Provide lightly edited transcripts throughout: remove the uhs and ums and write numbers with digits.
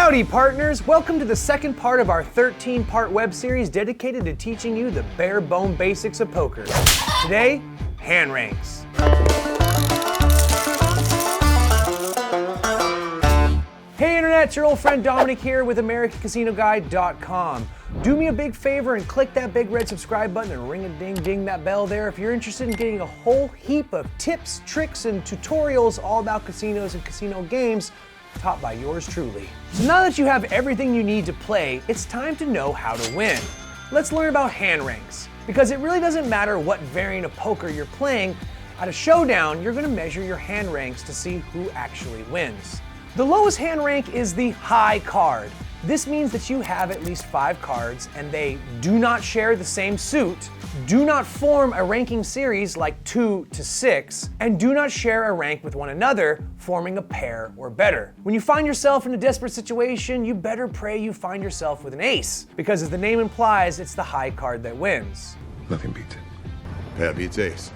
Howdy partners, welcome to the second part of our 13-part web series dedicated to teaching you the bare bone basics of poker. Today, hand ranks. Hey Internet, it's your old friend Dominic here with AmericanCasinoGuide.com. Do me a big favor and click that big red subscribe button and ring-a-ding-ding that bell there if you're interested in getting a whole heap of tips, tricks, and tutorials all about casinos and casino games taught by yours truly. So now that you have everything you need to play, it's time to know how to win. Let's learn about hand ranks, because it really doesn't matter what variant of poker you're playing. At a showdown, you're going to measure your hand ranks to see who actually wins. The lowest hand rank is the high card. This means that you have at least 5 cards and they do not share the same suit, do not form a ranking series like 2 to 6, and do not share a rank with one another, forming a pair or better. When you find yourself in a desperate situation, you better pray you find yourself with an ace, because as the name implies, it's the high card that wins. Nothing beats it. Yeah, beats ace.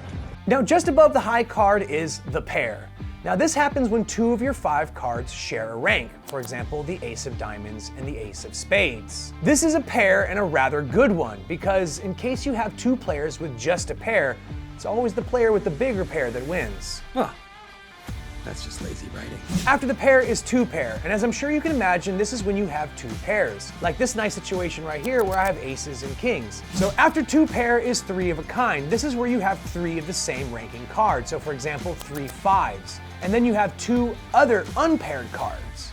Now just above the high card is the pair. Now this happens when 2 of your 5 cards share a rank, for example the ace of diamonds and the ace of spades. This is a pair and a rather good one, because in case you have 2 players with just a pair, it's always the player with the bigger pair that wins. Huh. That's just lazy writing. After the pair is 2 pair, and as I'm sure you can imagine, this is when you have 2 pairs. Like this nice situation right here where I have aces and kings. So after 2 pair is 3 of a kind. This is where you have 3 of the same ranking cards. So for example, 3 5s. And then you have 2 other unpaired cards.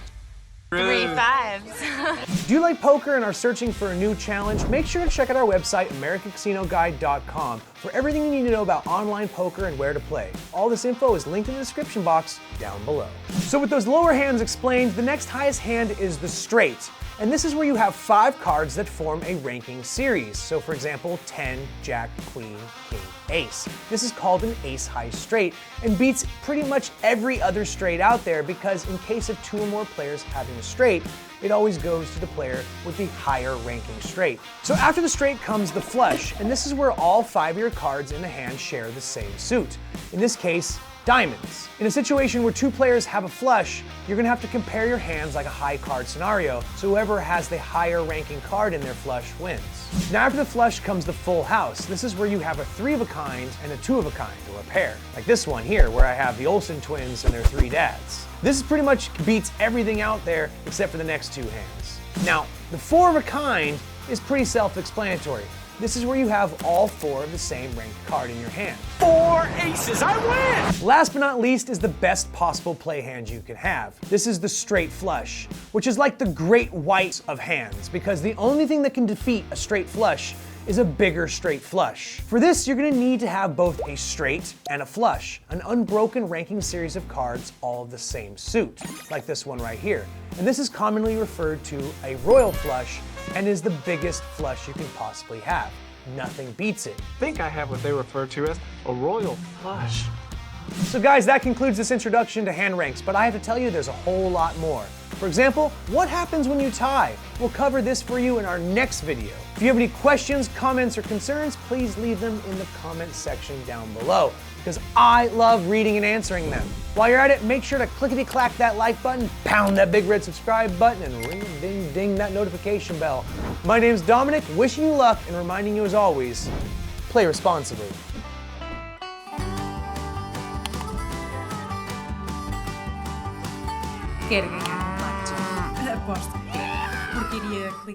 3 5s. Do you like poker and are searching for a new challenge? Make sure to check out our website, AmericanCasinoGuide.com, for everything you need to know about online poker and where to play. All this info is linked in the description box down below. So with those lower hands explained, the next highest hand is the straight. And this is where you have 5 cards that form a ranking series. So for example, 10, jack, queen, king, ace. This is called an ace high straight and beats pretty much every other straight out there, because in case of 2 or more players having a straight, it always goes to the player with the higher ranking straight. So after the straight comes the flush, and this is where all 5 of your cards in the hand share the same suit. In this case, diamonds. In a situation where 2 players have a flush, you're gonna have to compare your hands like a high card scenario, so whoever has the higher ranking card in their flush wins. Now after the flush comes the full house. This is where you have a 3 of a kind and a 2 of a kind, or a pair. Like this one here, where I have the Olsen twins and their 3 dads. This pretty much beats everything out there except for the next 2 hands. Now, the 4 of a kind is pretty self-explanatory. This is where you have all 4 of the same ranked card in your hand. 4 aces, I win! Last but not least is the best possible play hand you can have. This is the straight flush, which is like the great white of hands, because the only thing that can defeat a straight flush is a bigger straight flush. For this, you're gonna need to have both a straight and a flush, an unbroken ranking series of cards all of the same suit, like this one right here. And this is commonly referred to a royal flush, and is the biggest flush you can possibly have. Nothing beats it. I think I have what they refer to as a royal flush. So guys, that concludes this introduction to hand ranks, but I have to tell you there's a whole lot more. For example, what happens when you tie? We'll cover this for you in our next video. If you have any questions, comments, or concerns, please leave them in the comment section down below, because I love reading and answering them. While you're at it, make sure to clickety-clack that like button, pound that big red subscribe button, and ring-a-ding-ding that notification bell. My name's Dominic, wishing you luck and reminding you as always, play responsibly. Quer ganhar um blackjack? Aposto que quer, porque iria clicar.